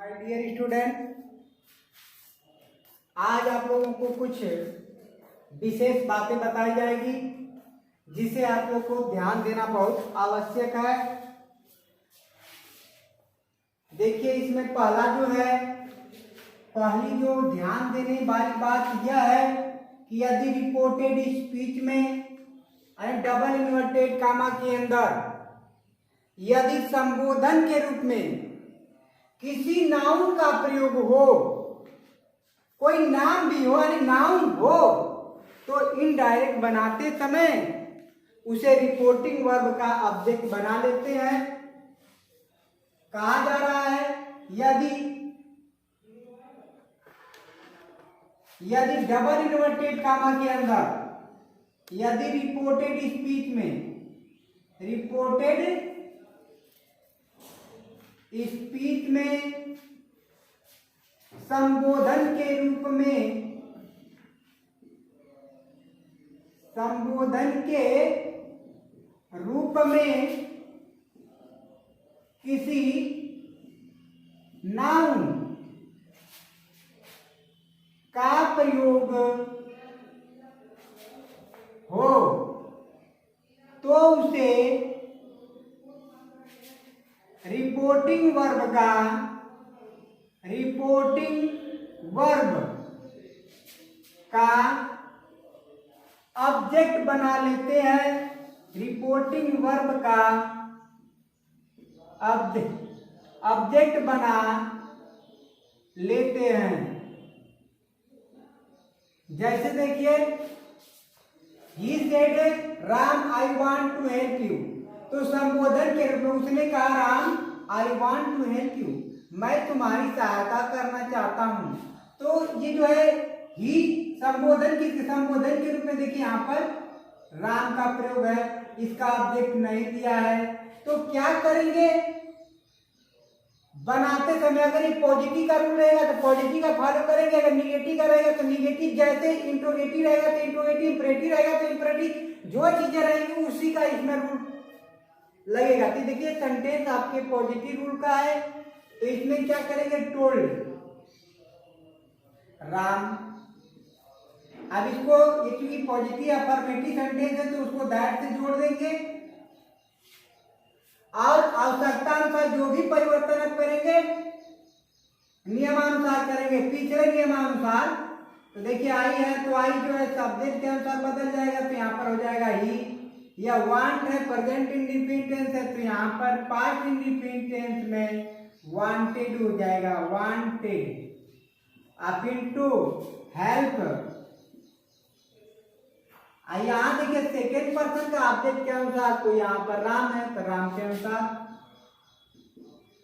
My dear student, आज आप लोगों को कुछ विशेष बातें बताई जाएगी जिसे आप लोग को ध्यान देना बहुत आवश्यक है। देखिए, इसमें पहला जो है, पहली जो ध्यान देने वाली बात यह है कि यदि रिपोर्टेड स्पीच में डबल इन्वर्टेड कामा के अंदर यदि संबोधन के रूप में किसी नाउन का प्रयोग हो, कोई नाम भी हो यानी नाउन हो, तो इनडायरेक्ट बनाते समय उसे रिपोर्टिंग वर्ब का ऑब्जेक्ट बना लेते हैं। कहा जा रहा है यदि डबल इन्वर्टेड कामा के अंदर यदि रिपोर्टेड स्पीच में संबोधन के रूप में किसी नाउन का प्रयोग हो तो उसे रिपोर्टिंग वर्ब का ऑब्जेक्ट बना लेते हैं। रिपोर्टिंग वर्ब का ऑब्जेक्ट बना लेते हैं। जैसे देखिए, he said Ram I want to help you, तो संबोधन के रूप में उसने कहा Ram I want to help you, मैं तुम्हारी सहायता करना चाहता हूं। तो ये जो है ही संबोधन के रूप में देखिए यहाँ पर राम का प्रयोग है, इसका ऑब्जेक्ट नहीं दिया है। तो क्या करेंगे, बनाते समय अगर ये पॉजिटिव का रूल रहेगा तो पॉजिटिव का फॉलो करेंगे, अगर निगेटिव का रहेगा तो निगेटिव, जैसे इंट्रोगेटिव रहेगा तो इंट्रोगेटिव, इंपरेटिव रहेगा तो इंपरेटिव, जो चीजें रहेंगी उसी का इसमें रूल लगेगा। तो देखिए, सेंटेंस आपके पॉजिटिव रूल का है, तो इसमें क्या करेंगे, टोल्ड राम। अब इसको ये क्योंकि पॉजिटिव अफर्मेटिव सेंटेंस है तो उसको दैट से जोड़ देंगे और आवश्यकता अनुसार जो भी परिवर्तन करेंगे नियमानुसार करेंगे, पिछले नियमानुसार। तो देखिए आई है तो आई जो है सब्जेक्ट के अनुसार बदल जाएगा, तो यहाँ पर हो जाएगा ही। या वांट है प्रेजेंट इंडेफिनिट टेंस है, तो यहाँ पर पास्ट इंडेफिनिट टेंस में वांटेड हो जाएगा, वांटेड। अब इनटू हेल्प, यहाँ देखिए सेकेंड पर्सन का ऑब्जेक्ट के अनुसार, तो यहाँ पर राम है तो राम के अनुसार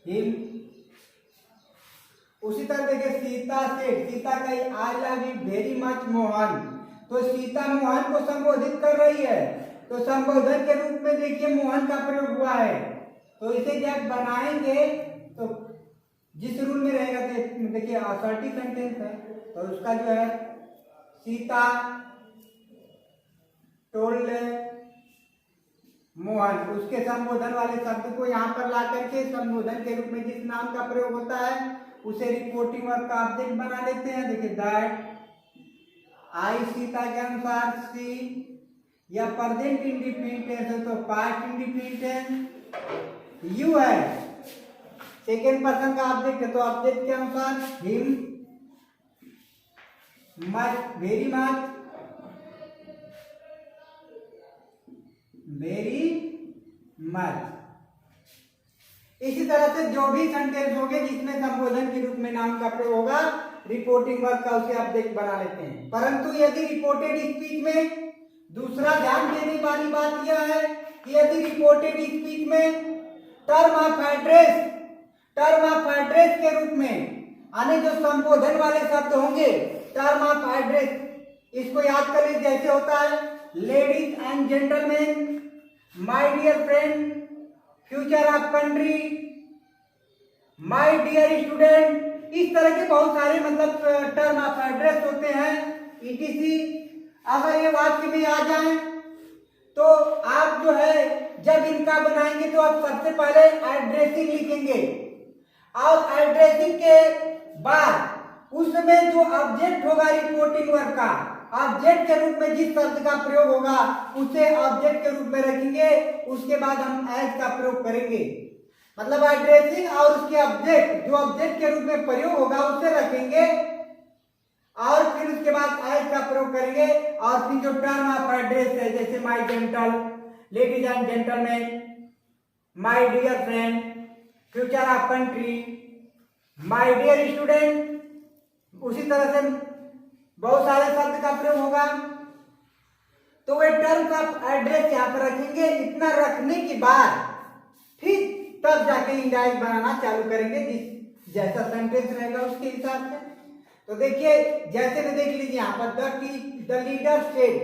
हिम। उसी तरह देखिए सीता से, सीता का I love you very much Mohan, तो सीता मोहन को संबोधित कर रही है, तो संबोधन के रूप में देखिए मोहन का प्रयोग हुआ है। तो इसे जब बनाएंगे तो जिस रूल में रहेगा, तो देखिए असर्टिव सेंटेंस है, तो उसका जो है सीता टोल्ड मोहन, उसके संबोधन वाले शब्द को यहाँ पर ला करके संबोधन के रूप में जिस नाम का प्रयोग होता है उसे रिपोर्टिंग वर्ब का ऑब्जेक्ट बना लेते हैं। देखिए दैट आई सीता के अनुसार सी, या प्रेजेंट इंडेफिनिट टेंस है तो पास्ट इंडेफिनिट टेंस। यू है सेकेंड पर्सन का ऑब्जेक्ट है, तो ऑब्जेक्ट के अनुसार हिम, मच वेरी मच इसी तरह से जो भी सेंटेंस होंगे जिसमें संबोधन के रूप में नाम का प्रयोग होगा, रिपोर्टिंग वर्ब का उसे ऑब्जेक्ट बना लेते हैं। परंतु यदि रिपोर्टेड स्पीच में दूसरा ध्यान देने वाली बात यह है कि यदि रिपोर्टेड स्पीच में टर्म ऑफ एड्रेस के रूप में यानी जो संबोधन वाले शब्द होंगे, टर्म ऑफ एड्रेस, इसको याद कर लीजिए। जैसे होता है ladies and gentleman, my dear friend, future of country, my dear student, इस तरह के बहुत सारे मतलब टर्म ऑफ एड्रेस होते हैं। ईटीसी अगर ये वाक्य में आ जाए तो आप जो है जब इनका बनाएंगे तो आप सबसे पहले एड्रेसिंग लिखेंगे। और एड्रेसिंग के बाद उसमें जो ऑब्जेक्ट होगा रिपोर्टिंग वर्क का, ऑब्जेक्ट के रूप में जिस शब्द का प्रयोग होगा उसे ऑब्जेक्ट के रूप में रखेंगे, उसके बाद हम एज का प्रयोग करेंगे। मतलब एड्रेसिंग और उसके ऑब्जेक्ट, जो ऑब्जेक्ट के रूप में प्रयोग होगा उसे रखेंगे और फिर उसके बाद एज का प्रयोग करेंगे। और फिर जो टर्म ऑफ एड्रेस है, जैसे my gentle ladies and gentleman, my dear friend, future of country, my dear student, उसी तरह से बहुत सारे शब्द का प्रयोग होगा। तो वे टर्म्स ऑफ एड्रेस यहाँ पर रखेंगे। इतना रखने के बाद फिर तब जाके इंडायरेक्ट बनाना चालू करेंगे, जिस जैसा सेंटेंस रहेगा उसके हिसाब से। तो देखिए, जैसे में देख लीजिए यहाँ पर द लीडर सेड,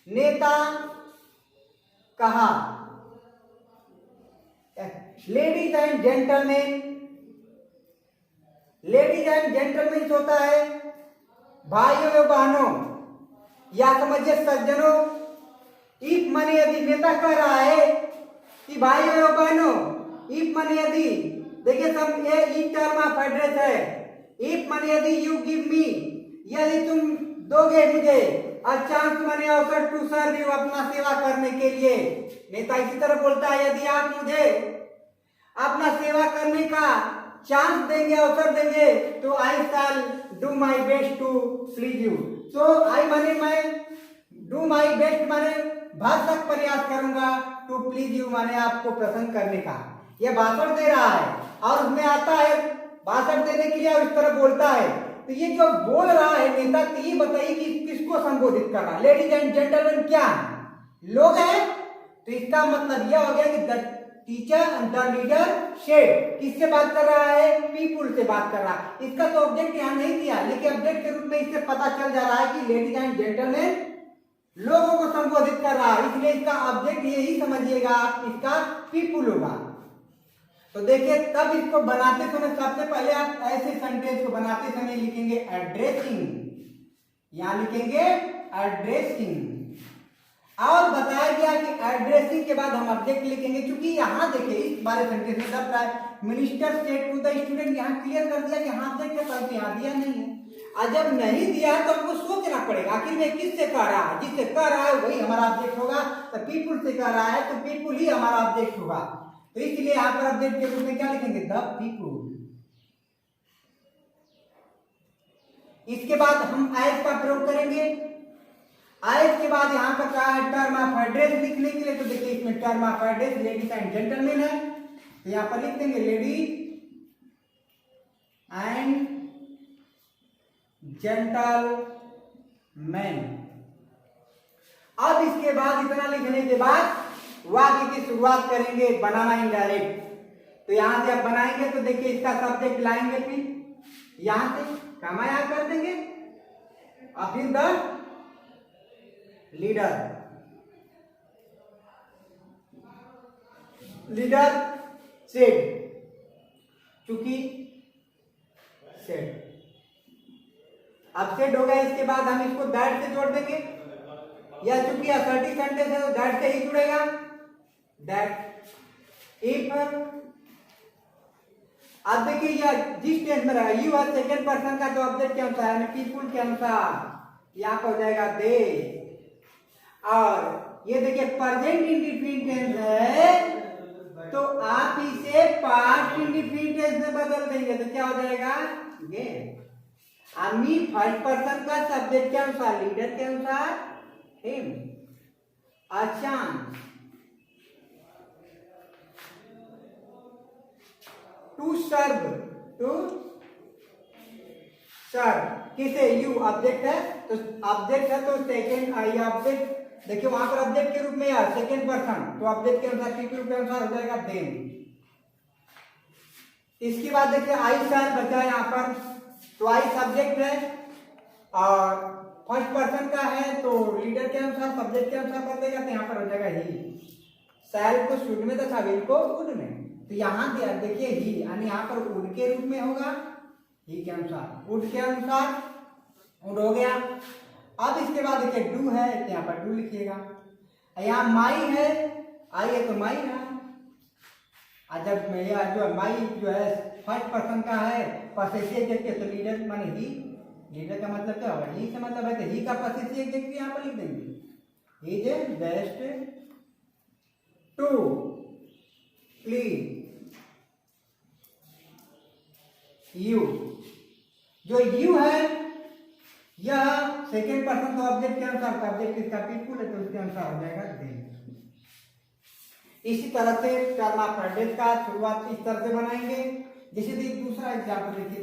नेता कहा, ladies and gentleman, ladies and gentleman होता है भाइयों एवं बहनों या समझिए सज्जनों। इफ माने यदि नेता कह रहा है कि भाइयों एवं बहनों, इफ माने यदि, देखिए सब ये टर्म ऑफ एड्रेस है। इफ माने यदि यू गिव मी, यदि तुम दोगे मुझे, अ चांस माने अवसर टू सर्व यू, अपना सेवा करने के लिए। नेता इसी तरह बोलता है, यदि आप मुझे अपना सेवा करने का चांस देंगे, अवसर देंगे, तो I shall do my best to please you. तो आई माने मैं, डू माई बेस्ट माने भरसक प्रयास करूंगा, टू प्लीज यू माने आपको प्रसन्न करने का। यह भाषण दे रहा है और उसमें आता है भाषण देने के लिए और इस तरह बोलता है। तो ये जो बोल रहा है नेता, तो ये बताइए कि किसको संबोधित कर रहा है। लेडीज एंड जेंटलमैन क्या है? लोग हैं। तो इसका मतलब यह हो गया कि the teacher, the leader said, किससे बात कर रहा है? पीपुल से बात कर रहा है। इसका तो ऑब्जेक्ट यहाँ नहीं दिया, लेकिन ऑब्जेक्ट के रूप में इससे पता चल जा रहा है कि लेडीज एंड जेंटलमैन लोगों को संबोधित कर रहा है, इसलिए इसका ऑब्जेक्ट यही समझिएगा आप, इसका पीपुल होगा। तो देखिए, तब इसको बनाते समय सबसे पहले आप ऐसे सेंटेंस को बनाते समय लिखेंगे एड्रेसिंग, यहां लिखेंगे एड्रेसिंग। और बताया गया कि एड्रेसिंग के बाद हम ऑब्जेक्ट लिखेंगे, क्योंकि यहाँ देखिए इस बारे सेंटेंस में the minister said to the student, यहाँ क्लियर कर दिया कि हाँ ऑब्जेक्ट है, परंतु यहाँ दिया नहीं है। और जब नहीं दिया है तो हमको सोचना पड़ेगा आखिर में किससे कह रहा है। जिससे कह रहा है वही हमारा ऑब्जेक्ट होगा। तो पीपुल से कह रहा है तो पीपुल ही हमारा ऑब्जेक्ट होगा। तो इसलिए यहाँ पर ऑब्जेक्ट के रूप में क्या लिखेंगे? The people. इसके बाद हम एज का प्रयोग करेंगे। एज के बाद यहाँ पर कहा है टर्म ऑफ एड्रेस लिखने के लिए। तो देखिए इसमें term of address ladies and gentleman है, तो यहाँ पर लिख देंगे लेडीज एंड जेंटलमैन। अब इसके बाद इतना लिखने के बाद वाक्य की शुरुआत करेंगे बनाना इनडायरेक्ट। तो यहां से आप बनाएंगे तो देखिए इसका सब्जेक्ट लाएंगे, फिर यहां से कमाया कर देंगे और फिर द लीडर, लीडर सेड, चूंकि सेड अब सेड हो गया। इसके बाद हम इसको दैट से जोड़ देंगे, या चूंकि असर्टिव सेंटेंस है तो दैट से ही जुड़ेगा। दैट इफ, अब देखिए यह जिस टेंस में रहेगा, यू है सेकेंड पर्सन का, तो ऑब्जेक्ट के अनुसार यानी पीपुल के अनुसार यहाँ पर हो जाएगा दे। और ये देखिए प्रेजेंट इंडिफिनिट टेंस है, तो आप इसे पास्ट इंडिफिनिट टेंस में बदल देंगे तो क्या हो जाएगा? गे। मी फर्स्ट पर्सन का सब्जेक्ट के अनुसार, लीडर के अनुसार हिम। अच्छा, टू सर्व, टू सर्व किसे? यू ऑब्जेक्ट है, तो ऑब्जेक्ट है तो सेकेंड, ये ऑब्जेक्ट देखिए वहां पर ऑब्जेक्ट के रूप में है सेकेंड पर्सन, तो ऑब्जेक्ट के अनुसार के रूप के अनुसार हो जाएगा देन। इसके बाद देखिए आई शैल बचा यहाँ पर, तो आई सब्जेक्ट है और फर्स्ट पर्सन का है, तो लीडर के अनुसार सब्जेक्ट के अनुसार बदलेगा, तो यहाँ पर हो जाएगा ही। शैल को शुड में तथा विल को वुड में, तो यहाँ देखिए ही यानी यहाँ पर वुड के रूप में होगा, ही के अनुसार, वुड के अनुसार वुड हो गया। अब इसके बाद देखिए डू है, तो यहाँ पर डू लिखिएगा। यहाँ माई है, आई है तो माई है, और जब मेरा जो माई जो है फर्स्ट पर्सन का है पॉसेसिव के तो लीडर माने ही, लीडर का मतलब क्या होगा, ही से मतलब है तो ही का पॉसेसिव एग्जेक्टिव यहाँ पर लिख देंगे, he is best to clean you. जो यू है यह सेकेंड पर्सन तो ऑब्जेक्ट के अनुसार, ऑब्जेक्ट इसका पीपुल है तो उसके अनुसार हो जाएगा दे। इसी तरह से टर्म ऑफ एड्रेस का शुरुआत इस तरह से बनाएंगे। जैसे एक दूसरा एग्जांपल देखिए,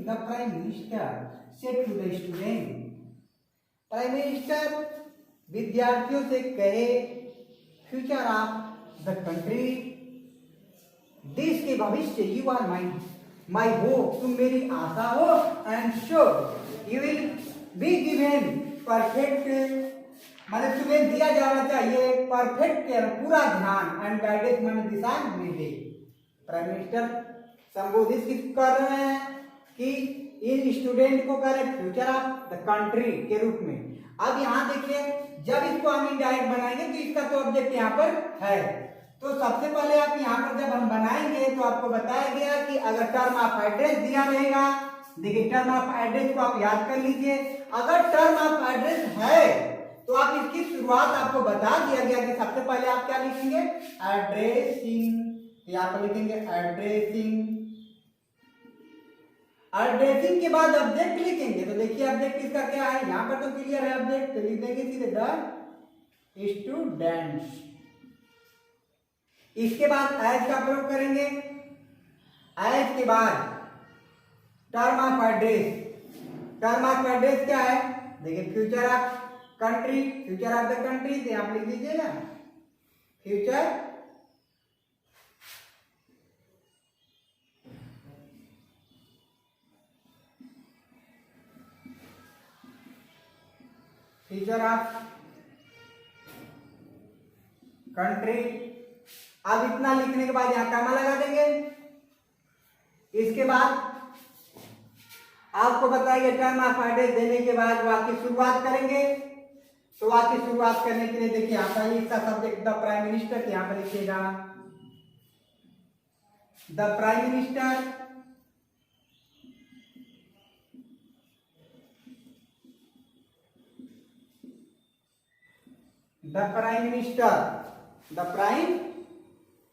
the prime minister said to the student, prime minister विद्यार्थियों से कहे फ्यूचर ऑफ द कंट्री, देश के भविष्य, यू आर माई होप, तुम मेरी आशा हो, and sure you will be given perfect, मतलब तुम्हें दिया जाना चाहिए परफेक्ट केयर, पूरा ध्यान, एंड गाइडेंस मैंने दिशा निर्देश। प्राइम मिनिस्टर संबोधित किस कर रहे हैं कि इन स्टूडेंट को कर रहे फ्यूचर ऑफ द कंट्री के रूप में। अब यहाँ देखिए जब इसको हम इनडायरेक्ट बनाएंगे तो इसका तो ऑब्जेक्ट यहाँ पर है, तो सबसे पहले आप यहाँ पर जब हम बनाएंगे तो आपको बताया गया कि अगर टर्म ऑफ एड्रेस दिया रहेगा, देखिए टर्म ऑफ एड्रेस को आप याद कर लीजिए, अगर टर्म ऑफ एड्रेस है तो आप इसकी शुरुआत आपको बता दिया गया कि सबसे पहले आप क्या लिखेंगे, एड्रेसिंग, यहाँ पर लिखेंगे एड्रेसिंग, एड्रेसिंग के बाद ऑब्जेक्ट लिखेंगे। तो देखिए ऑब्जेक्ट किसका क्या है, यहाँ पर तो क्लियर है ऑब्जेक्ट, तो लिख देंगे सीधे द स्टूडेंट्स। इसके बाद एज का प्रयोग करेंगे, एज के बाद term of address, term of address क्या है, देखिए future of country, future of the country, तो आप लिख दीजिए ना फ्यूचर फ्यूचर ऑफ कंट्री। अब इतना लिखने के बाद यहां कॉमा लगा देंगे। इसके बाद आपको बताइए टर्म ऑफ एड्रेस देने के बाद वाक्य शुरुआत करेंगे, तो वाक्य शुरुआत करने के लिए देखिए यहाँ पर इसका सब्जेक्ट द प्राइम मिनिस्टर, यहाँ पर लिखिएगा the prime minister, the prime minister, the prime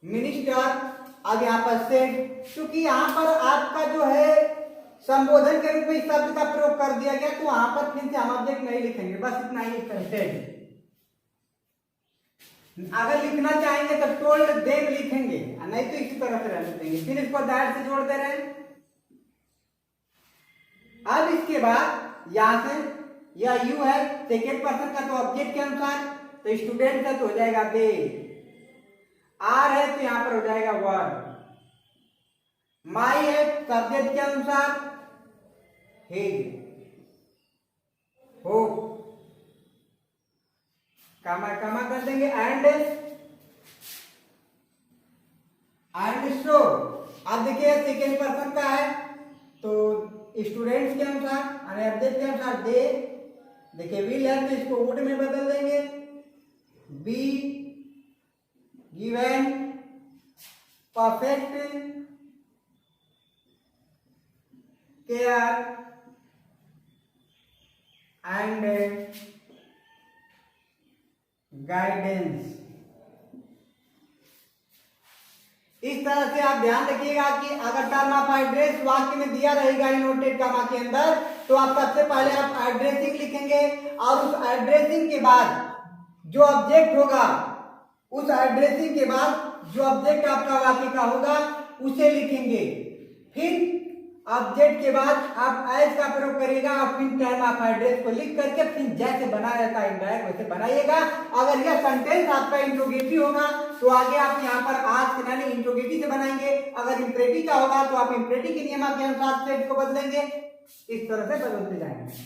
minister. अब यहाँ पर सेड, क्योंकि यहाँ पर आपका जो है संबोधन के रूप में इस शब्द का प्रयोग कर दिया गया, तो वहां पर फिर से हम ऑब्जेक्ट नहीं लिखेंगे, बस इतना ही लिखेंगे। अगर लिखना चाहेंगे तो टोल्ड देम लिखेंगे, नहीं तो इसी तरह से रहने देंगे, फिर इसको दैट से जोड़ दे रहे हैं। अब इसके बाद यहां से यह यू है सेकेंड पर्सन का, तो ऑब्जेक्ट के अनुसार, तो स्टूडेंट का तो हो जाएगा दे, आर है तो यहां पर हो जाएगा वर्ड, माई है सब्जेक्ट के अनुसार हिज, हो कामा कामा कर देंगे, एंड सो। अब देखिए सेकेंड पर्सन का है तो स्टूडेंट्स के अनुसार, ऑब्जेक्ट के अनुसार दे, देखिए विल है तो इसको वुड में बदल देंगे, be given perfect care and guidance. इस तरह से आप ध्यान रखिएगा कि अगर टर्म ऑफ एड्रेस वाक्य में दिया रहेगा इनवर्टेड कॉमा के अंदर, तो आप सबसे पहले आप एड्रेसिंग लिखेंगे, और उस एड्रेसिंग के बाद जो ऑब्जेक्ट होगा, उस एड्रेसिंग के बाद जो ऑब्जेक्ट आपका वाक्य का होगा उसे लिखेंगे। फिर ऑब्जेक्ट के बाद आप एज का प्रयोग करिएगा, और फिर टर्म ऑफ एड्रेस को लिख करके फिर जैसे बनाया जाता है इंडायरेक्ट वैसे बनाइएगा। अगर यह सेंटेंस आपका इंट्रोगेटिव होगा तो आगे आप यहाँ पर आज के नानी इंट्रोगेटिव से बनाएंगे, अगर इंप्रेटिव का होगा तो आप इंप्रेटिव के नियम के अनुसार सेट को बदलेंगे, इस तरह से बदलते जाएंगे।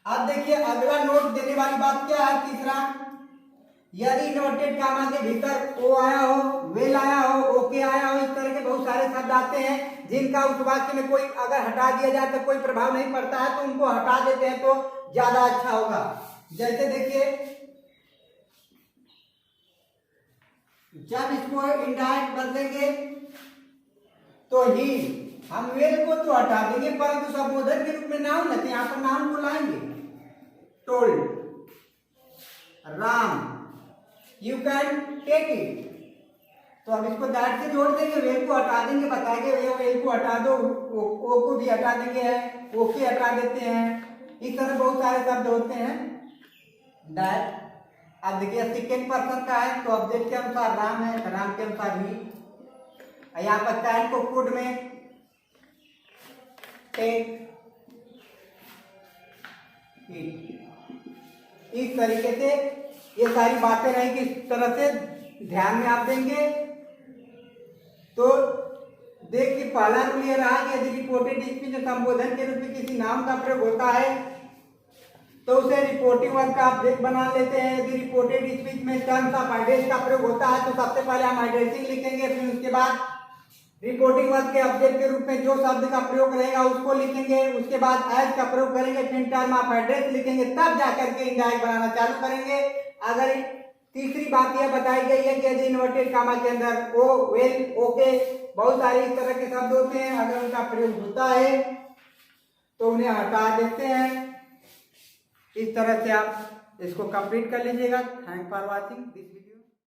अब देखिए अगला नोट देने वाली बात क्या है, तीसरा, यदि इन्वर्टेड कामा के भीतर ओ आया हो, वेल आया हो, ओके आया हो, इस तरह के बहुत सारे शब्द आते हैं जिनका उस वाक्य में कोई अगर हटा दिया जाए तो कोई प्रभाव नहीं पड़ता है, तो उनको हटा देते हैं तो ज्यादा अच्छा होगा। जैसे देखिए जब इसको इनडायरेक्ट बदलेंगे तो ही हम वेल को तो हटा देंगे, परंतु संबोधन के रूप में नाउन है तो यहाँ पर नाउन को लाएंगे। Told, Ram, you can take it. तो अब इसको दैट से जोड़ देंगे, वेल को हटा देंगे, बताएंगे भैया वेल को हटा दो, ओ को भी हटा देंगे, ओके हटा देते हैं। इस तरह बहुत सारे शब्द होते हैं दैट। अब देखिए सेकेंड पर्सन का है तो ऑब्जेक्ट के अनुसार राम है, राम के अनुसार ही। यहाँ पर कैन को कुड में टेक इट। इस तरीके से ये सारी बातें रहेंगी, इस तरह से ध्यान में आप देंगे। तो देखिए पहला रूल ये रहा कि यदि रिपोर्टेड स्पीच में संबोधन के रूप में किसी नाम का प्रयोग होता है तो उसे रिपोर्टिंग वर्ड का ऑब्जेक्ट बना लेते हैं। यदि रिपोर्टेड स्पीच में टर्म्स ऑफ एड्रेस का प्रयोग होता है तो सबसे पहले हम एड्रेसिंग लिखेंगे, फिर उसके बाद रिपोर्टिंग वर्ड के ऑब्जेक्ट के रूप में जो शब्द का प्रयोग रहेगा उसको लिखेंगे, उसके बाद एज का प्रयोग करेंगे, फिर टर्म ऑफ एड्रेस लिखेंगे, तब जाकर के इनडायरेक्ट बनाना चालू करेंगे। अगर तीसरी बात यह बताई गई है कि यदि इन्वर्टेड कामा के अंदर ओ, वेल, ओके, बहुत सारे इस तरह के शब्द होते हैं, अगर उनका प्रयोग होता है तो उन्हें हटा देते हैं। इस तरह से आप इसको कंप्लीट कर लीजिएगा। Thank for watching this.